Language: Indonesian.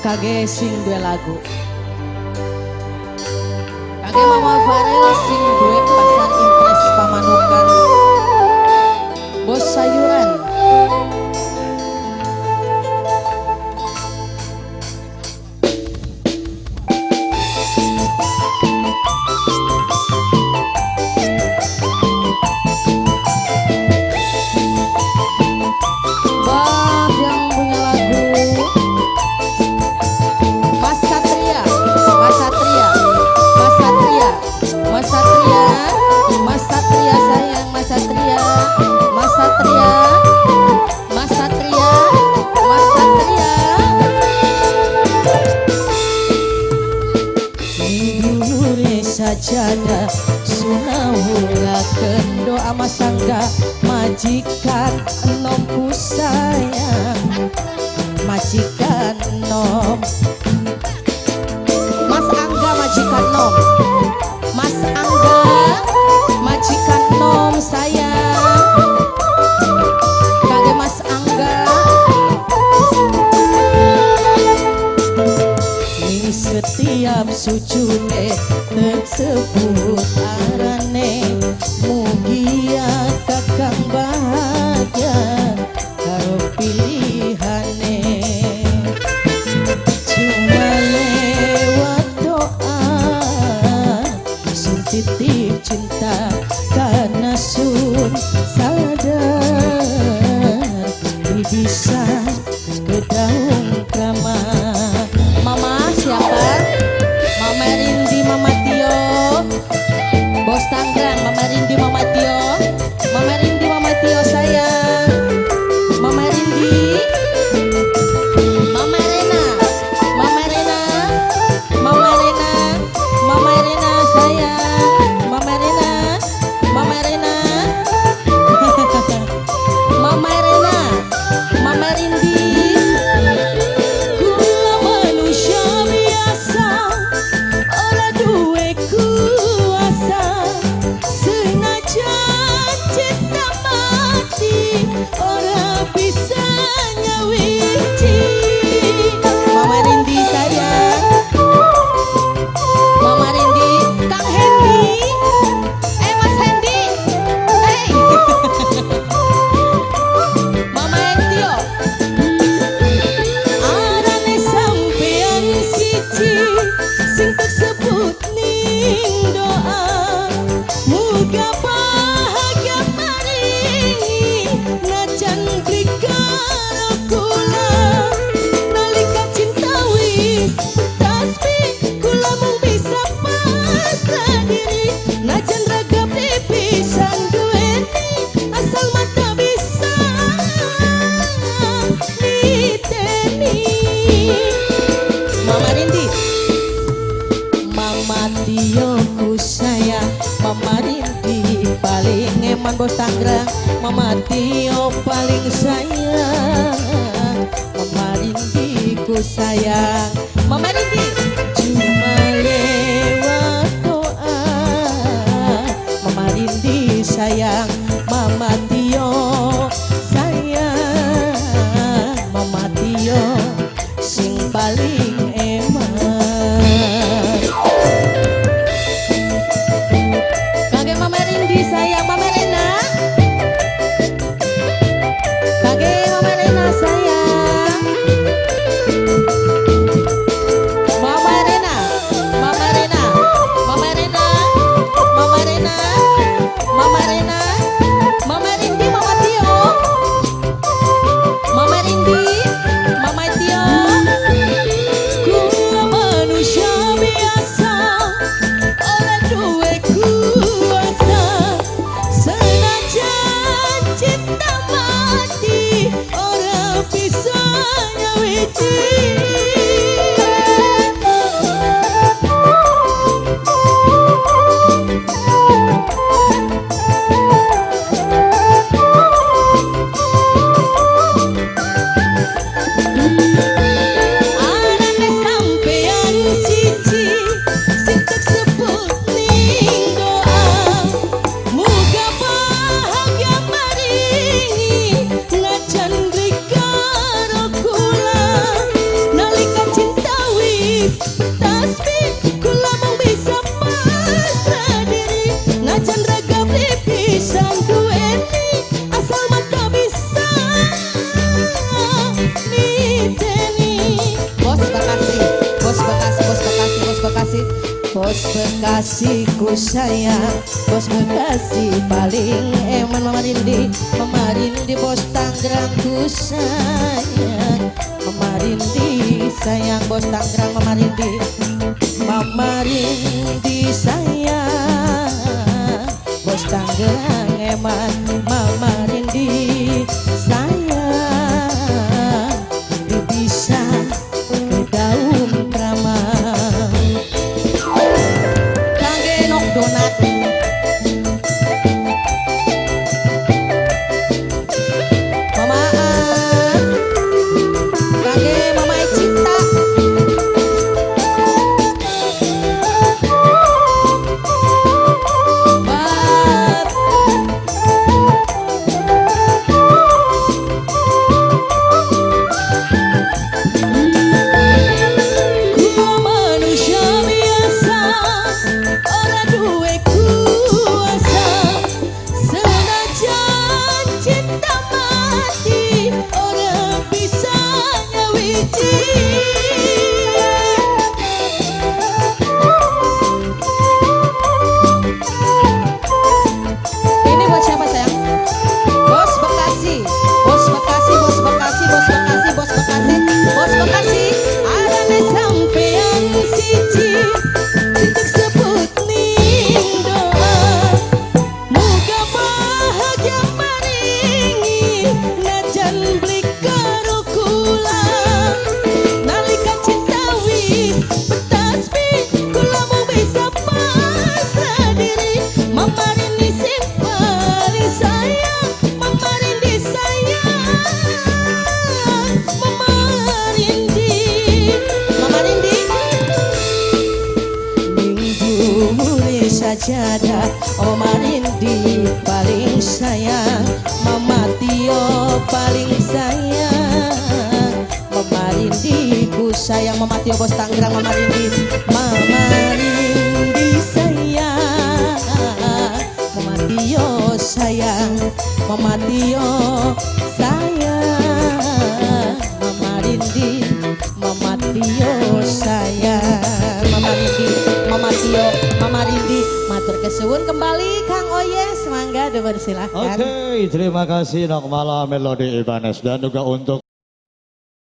kage sing dua lagu. Kage Mama Farel sing dua pasar impres Pamanukan. Bos sayuran. Sajada sunahulakeun doa masangga majikan enom kusayang majikan enom Mas Angga majikan enom Mas Angga majikan enom sayang kage Mas Angga ini setiap sujune tersebut arane mugia kakang bahagia karo pilihane cuma lewat doa sun titip cinta karena sun sadar bisa ke daun krama. Mama siapa? Mama Rindi, Mama Tio, Bos Tangerang, Mama Rindi, Mama Tio, Mama Rindi, Mama Tio sayang, Mama Rindi, Mama Rena, Mama Rena, Mama Rena, Mama Rena sayang, Mama Rena, Mama Rena, Mama Rena, Mama Rindi. Mama Rindi paling eman Bos Tangerang, Mama Tio paling sayang, Mama Rindi ku sayang, Mama Rindi cuma lewat doa, Mama Rindi sayang, Mama Tio sayang, Mama Tio sing paling eman. Sayang Mama Rena, kage Mama Rena sayang, Mama Rena, Mama Rena, Mama Rena, Mama Rena, Mama Rena, Mama Rindi, Mama Tio, Mama Rindi, Mama Tio, ku manusia biasa, oleh duwe kuasa. Cinta mati orang bisa nyawiji. Anane sampean siji sing tersebut ning doa muga bahagia maringi najan rika kula nalika cinta Bos Bekasi ku sayang, Bos Bekasi paling eman. Mama Rindi Bos Tangerang ku sayang, Mama Rindi sayang Bos Tangerang. Mama Rindi sayang Bos Tangerang eman. Mama Rindi sayang di bisa daun ramah. Kangge nok donat Mama kangge Mama Cinta. Bat Kula manusia biasa, ora duwe kuasa. Senajan cinta mati, ora bisa nyawiji. ini buat siapa sayang? Bos Bekasi, Bos Bekasi, Bos Bekasi, Bos Bekasi, Bos Bekasi, Bos Bekasi. Arane sampean siji, untuk sebut ning doa. Muga bahagia maringi, najan beli karo kula. Nalika cinta wis betasmi, kula mau bisa pasrah diri. Mama Rindi sing paling sayang, Mama Rindi sayang, Mama Rindi. Mama Rindi minggu mulai sajadah. Mama Rindi paling sayang, Mama Tio paling sayang. Mama Rindi ku sayang, Mama Tio Bos Tangerang. Mama Rindi sayang, Mama Tio sayang, Mama Tio sayang. Mama Rindi sayang, Mama Rindi matur kesuwun kembali Kang Oyes, mangga dipersilahkan. Oke, terima kasih Nok Malam Melody Ibanez dan juga untuk